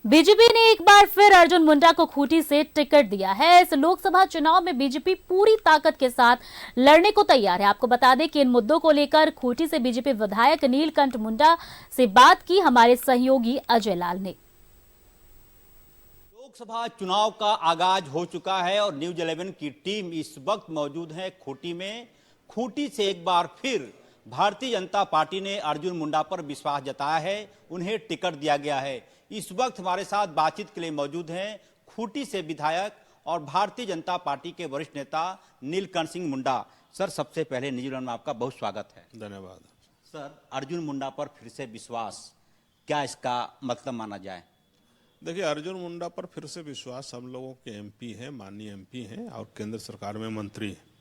BJP ने एक बार फिर अर्जुन मुंडा को खूंटी से टिकट दिया है। इस लोकसभा चुनाव में बीजेपी पूरी ताकत के साथ लड़ने को तैयार है। आपको बता दें कि इन मुद्दों को लेकर खूंटी से बीजेपी विधायक नीलकंठ मुंडा से बात की हमारे सहयोगी अजय लाल ने। लोकसभा चुनाव का आगाज हो चुका है और न्यूज 11 की टीम इस वक्त मौजूद है खूंटी में। खूंटी से एक बार फिर भारतीय जनता पार्टी ने अर्जुन मुंडा पर विश्वास जताया है, उन्हें टिकट दिया गया है। इस वक्त हमारे साथ बातचीत के लिए मौजूद हैं खूंटी से विधायक और भारतीय जनता पार्टी के वरिष्ठ नेता नीलकंठ सिंह मुंडा। सर, सबसे पहले न्यूज 11 में आपका बहुत स्वागत है। धन्यवाद। सर, अर्जुन मुंडा पर फिर से विश्वास, क्या इसका मतलब माना जाए? देखिए, अर्जुन मुंडा पर फिर से विश्वास हम लोगों के एमपी हैं, माननीय एमपी हैं और केंद्र सरकार में मंत्री हैं।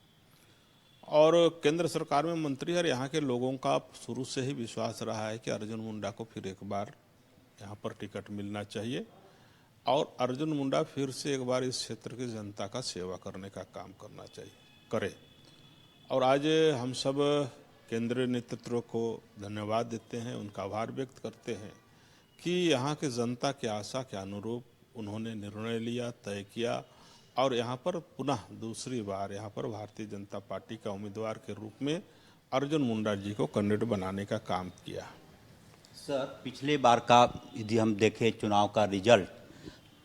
और केंद्र सरकार में मंत्री और यहाँ के लोगों का शुरू से ही विश्वास रहा है कि अर्जुन मुंडा को फिर एक बार यहाँ पर टिकट मिलना चाहिए और अर्जुन मुंडा फिर से एक बार इस क्षेत्र की जनता का सेवा करने का काम करना चाहिए, करे। और आज हम सब केंद्रीय नेतृत्व को धन्यवाद देते हैं, उनका आभार व्यक्त करते हैं कि यहाँ के जनता की आशा के अनुरूप उन्होंने निर्णय लिया, तय किया और यहाँ पर पुनः दूसरी बार यहाँ पर भारतीय जनता पार्टी का उम्मीदवार के रूप में अर्जुन मुंडा जी को कैंडिडेट बनाने का काम किया। सर, पिछले बार का यदि हम देखें चुनाव का रिजल्ट,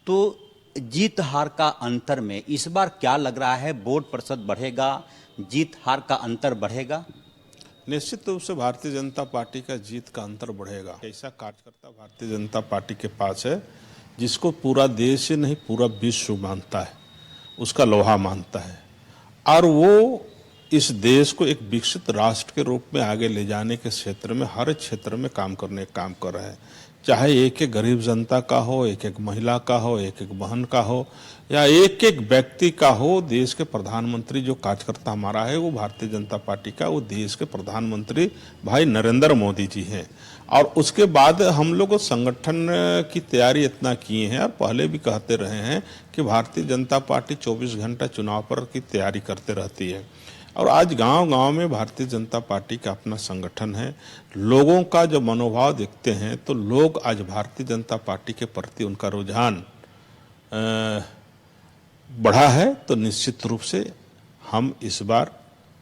तो जीत हार का अंतर में इस बार क्या लग रहा है? वोट प्रतिशत बढ़ेगा, जीत हार का अंतर बढ़ेगा? निश्चित रूप से भारतीय जनता पार्टी का जीत का अंतर बढ़ेगा। ऐसा कार्यकर्ता भारतीय जनता पार्टी के पास है जिसको पूरा देश नहीं पूरा विश्व मानता है, उसका लोहा मानता है और वो इस देश को एक विकसित राष्ट्र के रूप में आगे ले जाने के क्षेत्र में हर क्षेत्र में काम करने का काम कर रहे हैं। चाहे एक एक गरीब जनता का हो, एक एक महिला का हो, एक एक बहन का हो या एक एक व्यक्ति का हो। देश के प्रधानमंत्री जो कार्यकर्ता हमारा है वो भारतीय जनता पार्टी का, वो देश के प्रधानमंत्री भाई नरेंद्र मोदी जी हैं। और उसके बाद हम लोग संगठन की तैयारी इतना किए हैं और पहले भी कहते रहे हैं कि भारतीय जनता पार्टी 24 घंटा चुनाव पर की तैयारी करते रहती है। और आज गांव-गांव में भारतीय जनता पार्टी का अपना संगठन है। लोगों का जो मनोभाव देखते हैं तो लोग आज भारतीय जनता पार्टी के प्रति उनका रुझान बढ़ा है। तो निश्चित रूप से हम इस बार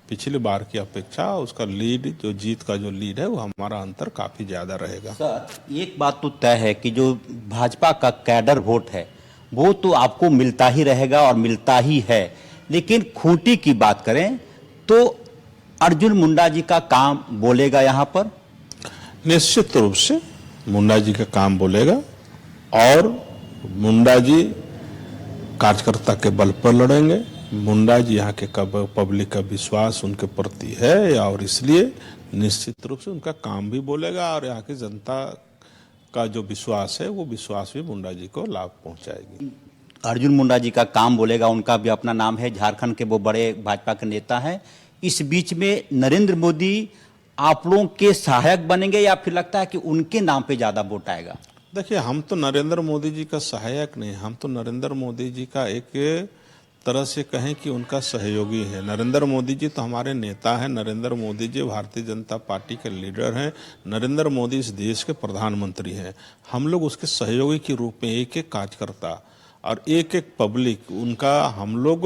पिछली बार की अपेक्षा उसका लीड, जो जीत का जो लीड है, वो हमारा अंतर काफी ज्यादा रहेगा। सर, एक बात तो तय है कि जो भाजपा का कैडर वोट है वो तो आपको मिलता ही रहेगा और मिलता ही है, लेकिन खूंटी की बात करें तो अर्जुन मुंडा जी का काम बोलेगा यहाँ पर? निश्चित रूप से मुंडा जी का काम बोलेगा और मुंडा जी कार्यकर्ता के बल पर लड़ेंगे। मुंडा जी यहाँ के पब्लिक का विश्वास उनके प्रति है और इसलिए निश्चित रूप से उनका काम भी बोलेगा और यहाँ की जनता का जो विश्वास है वो विश्वास भी मुंडा जी को लाभ पहुंचाएगी। अर्जुन मुंडा जी का काम बोलेगा, उनका भी अपना नाम है, झारखंड के वो बड़े भाजपा के नेता हैं। इस बीच में नरेंद्र मोदी आप लोगों के सहायक बनेंगे या फिर लगता है कि उनके नाम पे ज्यादा वोट आएगा? देखिए, हम तो नरेंद्र मोदी जी का सहायक नहीं, हम तो नरेंद्र मोदी जी का एक तरह से कहें कि उनका सहयोगी है। नरेंद्र मोदी जी तो हमारे नेता हैं, नरेंद्र मोदी जी भारतीय जनता पार्टी के लीडर हैं, नरेंद्र मोदी इस देश के प्रधानमंत्री हैं। हम लोग उसके सहयोगी के रूप में एक एक कार्यकर्ता और एक एक पब्लिक, उनका हम लोग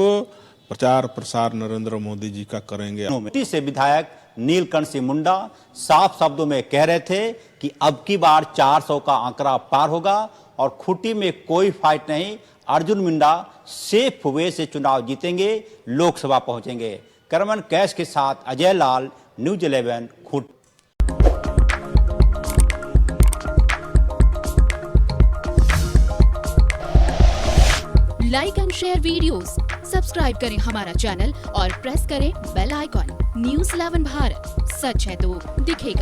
प्रचार प्रसार नरेंद्र मोदी जी का करेंगे। से विधायक नीलकंठ सिंह मुंडा साफ शब्दों में कह रहे थे कि अब की बार 400 का आंकड़ा पार होगा और खूंटी में कोई फाइट नहीं, अर्जुन मुंडा सेफ वे से चुनाव जीतेंगे, लोकसभा पहुंचेंगे। करमन कैश के साथ Ajay Lal, News 11 Khunti. Like and share videos, subscribe करें हमारा चैनल और प्रेस करें बेल आइकॉन। न्यूज 11 भारत, सच है तो दिखेगा।